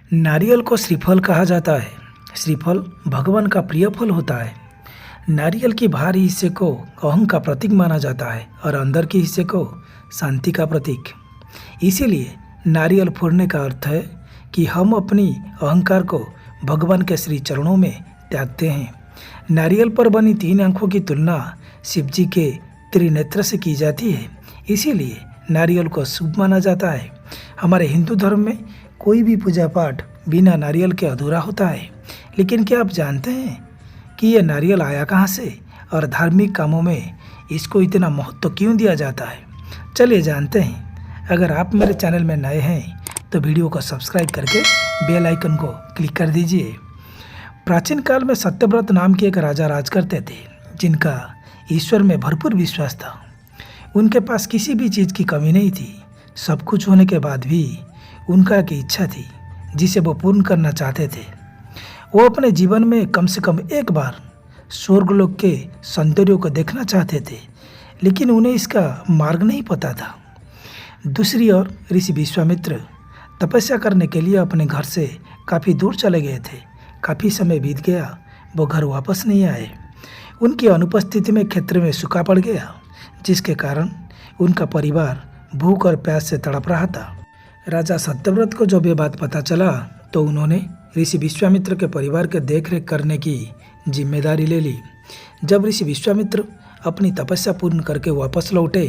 नारियल को श्रीफल कहा जाता है। श्रीफल भगवान का प्रिय फल होता है। नारियल की बाहरी हिस्से को अहं का प्रतीक माना जाता है और अंदर के हिस्से को शांति का प्रतीक। इसीलिए नारियल फोड़ने का अर्थ है कि हम अपनी अहंकार को भगवान के श्री चरणों में त्यागते हैं। नारियल पर बनी 3 आंखों की तुलना शिव जी के त्रिनेत्र से की जाती है, इसीलिए नारियल को शुभ माना जाता है। हमारे हिंदू धर्म में कोई भी पूजा पाठ बिना नारियल के अधूरा होता है। लेकिन क्या आप जानते हैं कि यह नारियल आया कहाँ से और धार्मिक कामों में इसको इतना महत्व क्यों दिया जाता है? चलिए जानते हैं। अगर आप मेरे चैनल में नए हैं तो वीडियो को सब्सक्राइब करके बेल आइकन को क्लिक कर दीजिए। प्राचीन काल में सत्यव्रत नाम के एक राजा राज करते थे, जिनका ईश्वर में भरपूर विश्वास था। उनके पास किसी भी चीज़ की कमी नहीं थी। सब कुछ होने के बाद भी उनका एक इच्छा थी जिसे वो पूर्ण करना चाहते थे। वो अपने जीवन में कम से कम एक बार स्वर्गलोक के सौंदर्य को देखना चाहते थे, लेकिन उन्हें इसका मार्ग नहीं पता था। दूसरी ओर ऋषि विश्वामित्र तपस्या करने के लिए अपने घर से काफ़ी दूर चले गए थे। काफ़ी समय बीत गया, वो घर वापस नहीं आए। उनकी अनुपस्थिति में क्षेत्र में सूखा पड़ गया, जिसके कारण उनका परिवार भूख और प्यास से तड़प रहा था। राजा सत्यव्रत को जब ये बात पता चला तो उन्होंने ऋषि विश्वामित्र के परिवार के देखरेख करने की जिम्मेदारी ले ली। जब ऋषि विश्वामित्र अपनी तपस्या पूर्ण करके वापस लौटे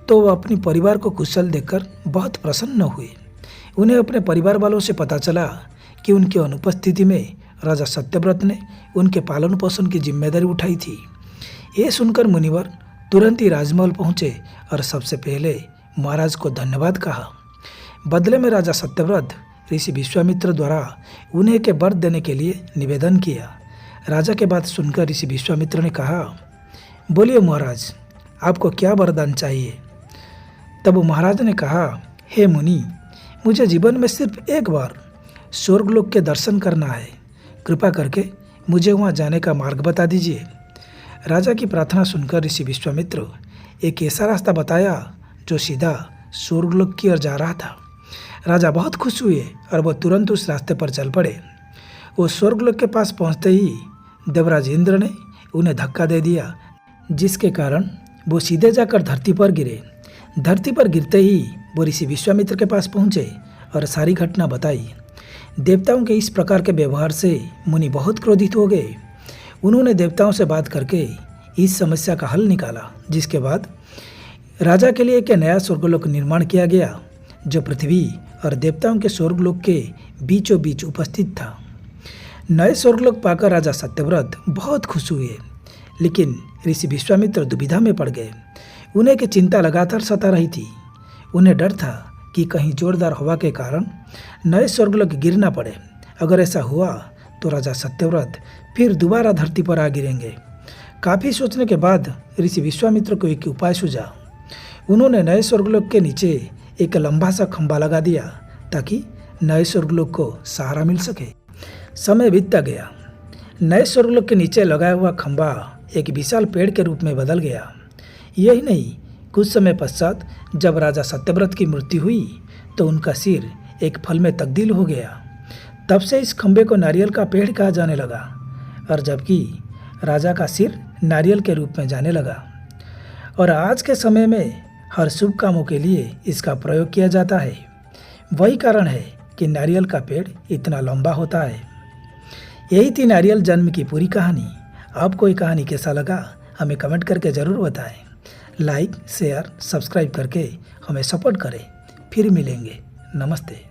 तो वह अपने परिवार को कुशल देखकर बहुत प्रसन्न हुए। उन्हें अपने परिवार वालों से पता चला कि उनकी अनुपस्थिति में राजा सत्यव्रत ने उनके पालन पोषण की जिम्मेदारी उठाई थी। ये सुनकर मुनिवर तुरंत ही राजमहल पहुँचे और सबसे पहले महाराज को धन्यवाद कहा। बदले में राजा सत्यव्रत ऋषि विश्वामित्र द्वारा उन्हें के वर देने के लिए निवेदन किया। राजा के बात सुनकर ऋषि विश्वामित्र ने कहा, बोलिए महाराज, आपको क्या वरदान चाहिए? तब महाराज ने कहा, हे मुनि, मुझे जीवन में सिर्फ एक बार स्वर्गलोक के दर्शन करना है। कृपा करके मुझे वहाँ जाने का मार्ग बता दीजिए। राजा की प्रार्थना सुनकर ऋषि विश्वामित्र एक ऐसा रास्ता बताया जो सीधा स्वर्गलोक की ओर जा रहा था। राजा बहुत खुश हुए और वह तुरंत उस रास्ते पर चल पड़े। वो स्वर्गलोक के पास पहुंचते ही देवराज इंद्र ने उन्हें धक्का दे दिया, जिसके कारण वो सीधे जाकर धरती पर गिरे। धरती पर गिरते ही वो ऋषि विश्वामित्र के पास पहुंचे और सारी घटना बताई। देवताओं के इस प्रकार के व्यवहार से मुनि बहुत क्रोधित हो गए। उन्होंने देवताओं से बात करके इस समस्या का हल निकाला, जिसके बाद राजा के लिए एक नया स्वर्गलोक निर्माण किया गया, जो पृथ्वी और देवताओं के स्वर्गलोक के बीचों बीच उपस्थित था। नए स्वर्गलोक पाकर राजा सत्यव्रत बहुत खुश हुए, लेकिन ऋषि विश्वामित्र दुविधा में पड़ गए। उन्हें की चिंता लगातार सता रही थी। उन्हें डर था कि कहीं जोरदार हवा के कारण नए स्वर्गलोक गिर ना पड़े। अगर ऐसा हुआ तो राजा सत्यव्रत फिर दोबारा धरती पर आ गिरेंगे। काफ़ी सोचने के बाद ऋषि विश्वामित्र को एक उपाय सूझा। उन्होंने नए स्वर्गलोक के नीचे एक लंबा सा खंभा लगा दिया, ताकि नए स्वर्गलोक को सहारा मिल सके। समय बीतता गया। नए स्वर्गलोक के नीचे लगाया हुआ खंभा एक विशाल पेड़ के रूप में बदल गया। यही नहीं, कुछ समय पश्चात जब राजा सत्यव्रत की मृत्यु हुई तो उनका सिर एक फल में तब्दील हो गया। तब से इस खंभे को नारियल का पेड़ कहा जाने लगा, और जबकि राजा का सिर नारियल के रूप में जाने लगा। और आज के समय में हर शुभ कामों के लिए इसका प्रयोग किया जाता है। वही कारण है कि नारियल का पेड़ इतना लंबा होता है। यही थी नारियल जन्म की पूरी कहानी। आपको ये कहानी कैसा लगा हमें कमेंट करके ज़रूर बताएं। लाइक, शेयर, सब्सक्राइब करके हमें सपोर्ट करें। फिर मिलेंगे। नमस्ते।